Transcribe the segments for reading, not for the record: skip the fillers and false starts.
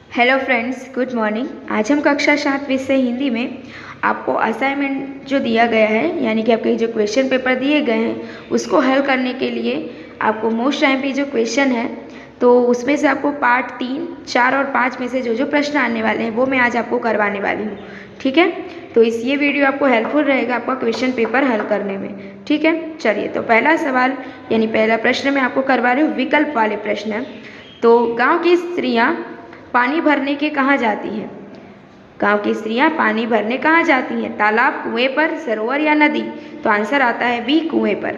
Hello friends, good morning. आज हम कक्षा 7 विषय हिंदी में आपको असाइनमेंट जो दिया गया है, यानी कि आपके जो क्वेश्चन पेपर दिए गए हैं उसको हल करने के लिए आपको मोस्ट टाइम जो क्वेश्चन है तो उसमें से आपको पार्ट 3, 4 और 5 में से जो जो प्रश्न आने वाले हैं वो मैं आज आपको करवाने वाली हूँ। ठीक है, तो ये वीडियो आपको हेल्पफुल रहेगा आपका क्वेश्चन पेपर हल करने में। ठीक है, चलिए तो पहला सवाल यानी पहला प्रश्न मैं आपको करवा रही हूँ, विकल्प वाले प्रश्न। तो गाँव की स्त्रियाँ पानी भरने के कहाँ जाती हैं? गांव की स्त्रियां पानी भरने कहाँ जाती हैं? तालाब, कुएं पर, सरोवर या नदी? तो आंसर आता है बी, कुएं पर।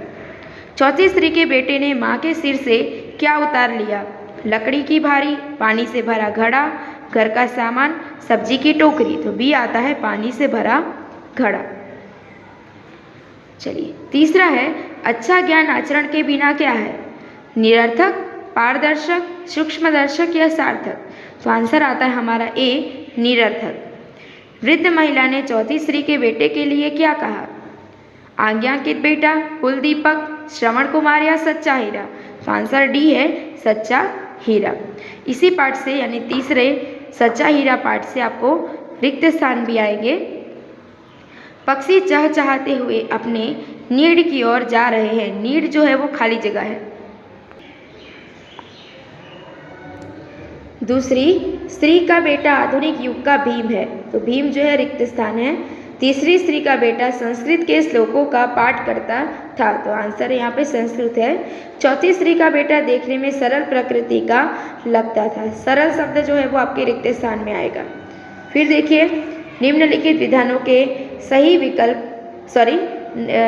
चौथी स्त्री के बेटे ने माँ के सिर से क्या उतार लिया? लकड़ी की भारी, पानी से भरा घड़ा, घर का सामान, सब्जी की टोकरी। तो बी आता है पानी से भरा घड़ा। चलिए तीसरा है, अच्छा ज्ञान आचरण के बिना क्या है? निरर्थक, पारदर्शक, सूक्ष्मदर्शक या सार्थक? तो आंसर आता है हमारा ए, निरर्थक। वृद्ध महिला ने चौथी स्त्री के बेटे के लिए क्या कहा? आज्ञांकित बेटा, कुल दीपक, श्रवण कुमार या सच्चा हीरा? तो आंसर डी है, सच्चा हीरा। इसी पाठ से यानी तीसरे सच्चा हीरा पाठ से आपको रिक्त स्थान भी आएंगे। पक्षी चहचहाते हुए अपने नीड की ओर जा रहे हैं। नीड जो है वो खाली जगह है। दूसरी, स्त्री का बेटा आधुनिक युग का भीम है। तो भीम जो है रिक्त स्थान है। तीसरी स्त्री का बेटा संस्कृत के श्लोकों का पाठ करता था। तो आंसर यहाँ पे संस्कृत है। चौथी स्त्री का बेटा देखने में सरल प्रकृति का लगता था। सरल शब्द जो है वो आपके रिक्त स्थान में आएगा। फिर देखिए, निम्नलिखित विधानों के सही विकल्प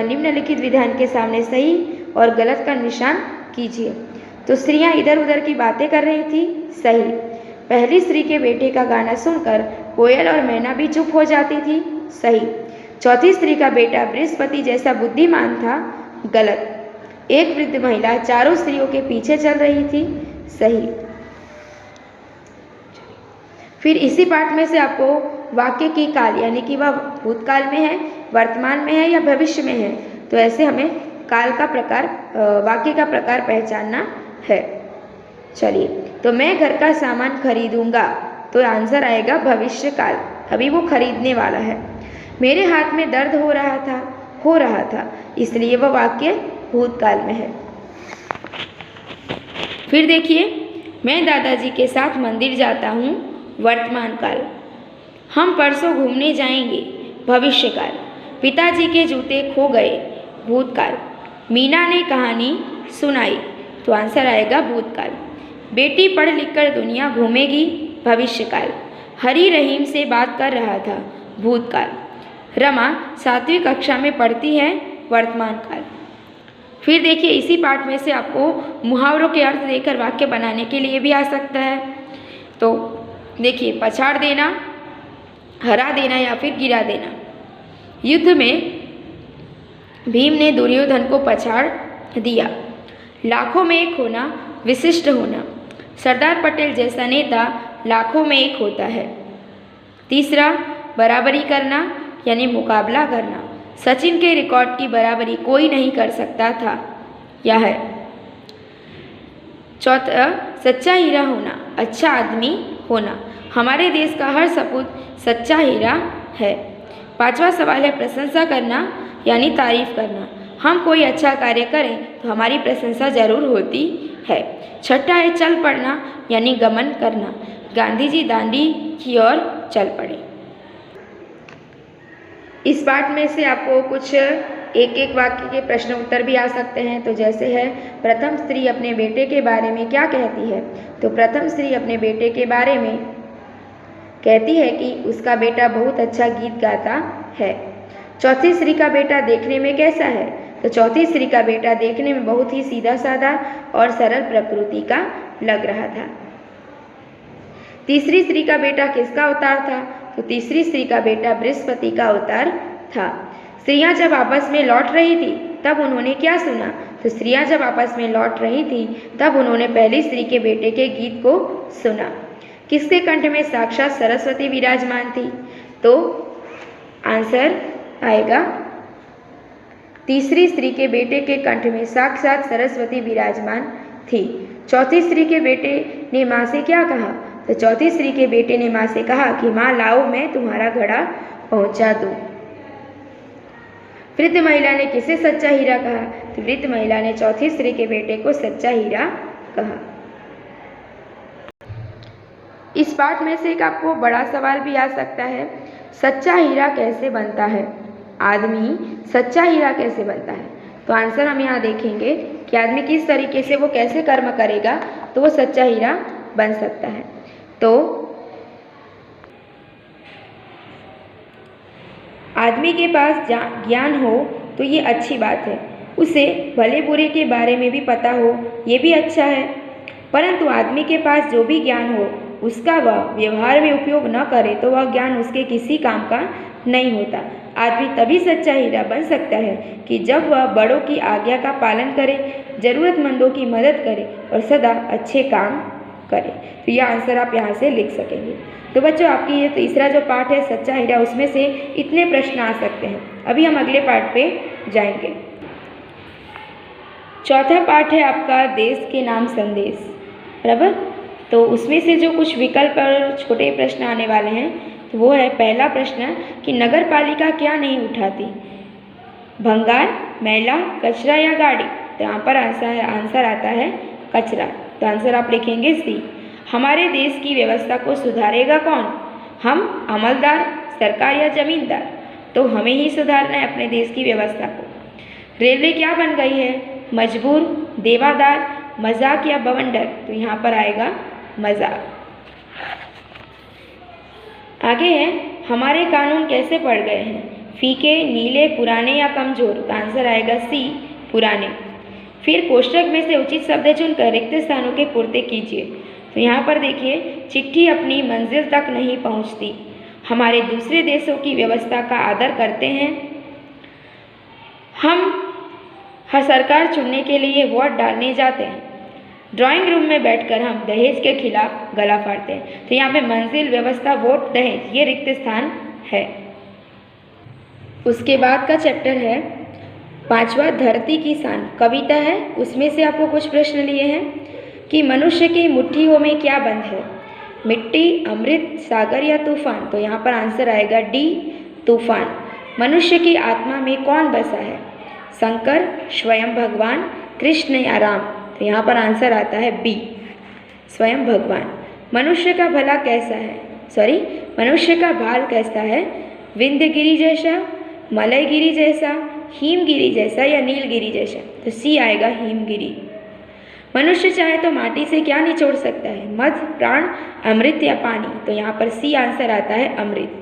निम्नलिखित विधान के सामने सही और गलत का निशान कीजिए। तो स्त्रियां इधर उधर की बातें कर रही थी, सही। पहली स्त्री के बेटे का गाना सुनकर कोयल और मैना भी चुप हो जाती थी, सही। चौथी स्त्री का बेटा बृहस्पति जैसा बुद्धिमान था, गलत। एक वृद्ध महिला चारों स्त्रियों के पीछे चल रही थी, सही। फिर इसी पाठ में से आपको वाक्य की काल यानी कि वह भूतकाल में है, वर्तमान में है या भविष्य में है, तो ऐसे हमें काल का प्रकार, वाक्य का प्रकार पहचानना है। चलिए, तो मैं घर का सामान खरीदूंगा। तो आंसर आएगा भविष्य काल, अभी वो खरीदने वाला है। मेरे हाथ में दर्द हो रहा था, इसलिए वह वाक्य भूतकाल में है। फिर देखिए, मैं दादाजी के साथ मंदिर जाता हूँ, वर्तमान काल। हम परसों घूमने जाएंगे, भविष्य काल। पिताजी के जूते खो गए, भूतकाल। मीना ने कहानी सुनाई। तो आंसर आएगा भूतकाल। बेटी पढ़ लिख कर दुनिया घूमेगी, भविष्य काल। हरी रहीम से बात कर रहा था, भूतकाल। रमा 7वीं कक्षा में पढ़ती है, वर्तमान काल। फिर देखिए, इसी पाठ में से आपको मुहावरों के अर्थ देकर वाक्य बनाने के लिए भी आ सकता है। तो देखिए, पछाड़ देना, हरा देना या फिर गिरा देना। युद्ध में भीम ने दुर्योधन को पछाड़ दिया। लाखों में एक होना, विशिष्ट होना। सरदार पटेल जैसा नेता लाखों में एक होता है। तीसरा, बराबरी करना यानी मुकाबला करना। सचिन के रिकॉर्ड की बराबरी कोई नहीं कर सकता था, यह है। चौथा, सच्चा हीरा होना, अच्छा आदमी होना। हमारे देश का हर सपूत सच्चा हीरा है। पांचवा सवाल है, प्रशंसा करना यानी तारीफ करना। हम कोई अच्छा कार्य करें तो हमारी प्रशंसा जरूर होती है। छठा है, चल पड़ना यानी गमन करना। गांधी जी दांडी की ओर चल पड़े। इस पाठ में से आपको कुछ एक एक वाक्य के प्रश्न उत्तर भी आ सकते हैं। तो जैसे है, प्रथम स्त्री अपने बेटे के बारे में क्या कहती है? तो प्रथम स्त्री अपने बेटे के बारे में कहती है कि उसका बेटा बहुत अच्छा गीत गाता है। चौथी स्त्री का बेटा देखने में कैसा है? तो चौथी स्त्री का बेटा देखने में बहुत ही सीधा साधा और सरल प्रकृति का लग रहा था। तीसरी स्त्री का बेटा किसका अवतार था? तो तीसरी स्त्री का बेटा बृहस्पति का अवतार था। स्त्रियां जब आपस में लौट रही थी तब उन्होंने क्या सुना? तो स्त्रियां जब आपस में लौट रही थी तब उन्होंने पहली स्त्री के बेटे के गीत को सुना। किसके कंठ में साक्षात सरस्वती विराजमान थी? तो आंसर आएगा, तीसरी स्त्री के बेटे के कंठ में साक्षात सरस्वती विराजमान थी। चौथी स्त्री के बेटे ने माँ से क्या कहा? तो चौथी स्त्री के बेटे ने माँ से कहा कि माँ लाओ मैं तुम्हारा घड़ा पहुँचा दूँ। वृद्ध महिला ने किसे सच्चा हीरा कहा? तो वृद्ध महिला ने चौथी स्त्री के बेटे को सच्चा हीरा कहा। इस पाठ में से एक आपको बड़ा सवाल भी आ सकता है, सच्चा हीरा कैसे बनता है? आदमी सच्चा हीरा कैसे बनता है? तो आंसर हम यहाँ देखेंगे कि आदमी किस तरीके से वो कैसे कर्म करेगा तो वो सच्चा हीरा बन सकता है। तो आदमी के पास ज्ञान हो तो ये अच्छी बात है, उसे भले बुरे के बारे में भी पता हो ये भी अच्छा है, परंतु आदमी के पास जो भी ज्ञान हो उसका वह व्यवहार में उपयोग न करे तो वह ज्ञान उसके किसी काम का नहीं होता। आदमी तभी सच्चा हीरा बन सकता है कि जब वह बड़ों की आज्ञा का पालन करे, ज़रूरतमंदों की मदद करे और सदा अच्छे काम करे। तो यह आंसर आप यहाँ से लिख सकेंगे। तो बच्चों आपकी ये तीसरा जो पार्ट है सच्चा हीरा, उसमें से इतने प्रश्न आ सकते हैं। अभी हम अगले पार्ट पे जाएंगे। चौथा पार्ट है आपका देश के नाम संदेश, बराबर। तो उसमें से जो कुछ विकल्प और छोटे प्रश्न आने वाले हैं तो वो है पहला प्रश्न कि नगर पालिका क्या नहीं उठाती? भंगार, मैला, कचरा या गाड़ी? तो यहाँ पर आंसर आता है कचरा। तो आंसर आप लिखेंगे सी। हमारे देश की व्यवस्था को सुधारेगा कौन? हम, अमलदार, सरकार या जमींदार? तो हमें ही सुधारना है अपने देश की व्यवस्था को। रेलवे क्या बन गई है? मजबूर, देवादार, मजाक या बवंडर? तो यहाँ पर आएगा मजाक। आगे है हमारे कानून कैसे पड़ गए हैं? फीके, नीले, पुराने या कमजोर? तो आंसर आएगा सी, पुराने। फिर कोष्ठक में से उचित शब्द चुनकर रिक्त स्थानों के पूर्ति कीजिए। तो यहाँ पर देखिए, चिट्ठी अपनी मंजिल तक नहीं पहुँचती, हमारे दूसरे देशों की व्यवस्था का आदर करते हैं, हम हर सरकार चुनने के लिए वोट डालने जाते हैं, ड्राइंग रूम में बैठकर हम दहेज के खिलाफ गला फाड़ते हैं। तो यहाँ पे मंजिल, व्यवस्था, वोट, दहेज ये रिक्त स्थान है। उसके बाद का चैप्टर है पांचवा धरती की शान, कविता है। उसमें से आपको कुछ प्रश्न लिए हैं कि मनुष्य की मुट्ठियों में क्या बंद है? मिट्टी, अमृत, सागर या तूफान? तो यहाँ पर आंसर आएगा डी, तूफान। मनुष्य की आत्मा में कौन बसा है? शंकर, स्वयं भगवान, कृष्ण या राम? तो यहाँ पर आंसर आता है बी, स्वयं भगवान। मनुष्य का भला कैसा है? मनुष्य का भाल कैसा है? विंध्यगिरी जैसा, मलयगिरी जैसा, हिमगिरी जैसा या नीलगिरी जैसा? तो सी आएगा हिमगिरी। मनुष्य चाहे तो माटी से क्या निचोड़ सकता है? मध, प्राण, अमृत या पानी? तो यहाँ पर सी आंसर आता है अमृत।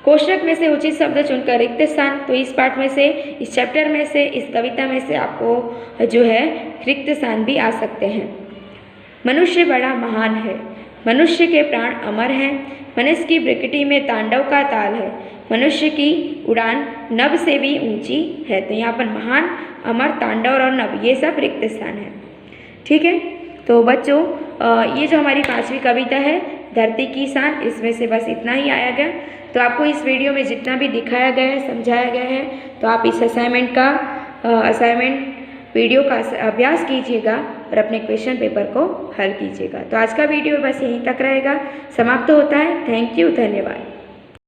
कोष्ठक में से उचित शब्द चुनकर रिक्त स्थान। तो इस पाठ में से, इस चैप्टर में से, इस कविता में से आपको जो है रिक्त स्थान भी आ सकते हैं। मनुष्य बड़ा महान है, मनुष्य के प्राण अमर हैं, मनुष्य की प्रकृति में तांडव का ताल है, मनुष्य की उड़ान नभ से भी ऊंची है। तो यहाँ पर महान, अमर, तांडव और नभ ये सब रिक्त स्थान है। ठीक है, तो बच्चों ये जो हमारी पांचवी कविता है धरती की शान, इसमें से बस इतना ही आया गया। तो आपको इस वीडियो में जितना भी दिखाया गया है, समझाया गया है, तो आप इस असाइनमेंट वीडियो का अभ्यास कीजिएगा और अपने क्वेश्चन पेपर को हल कीजिएगा। तो आज का वीडियो बस यहीं तक रहेगा, समाप्त होता है। थैंक यू, धन्यवाद।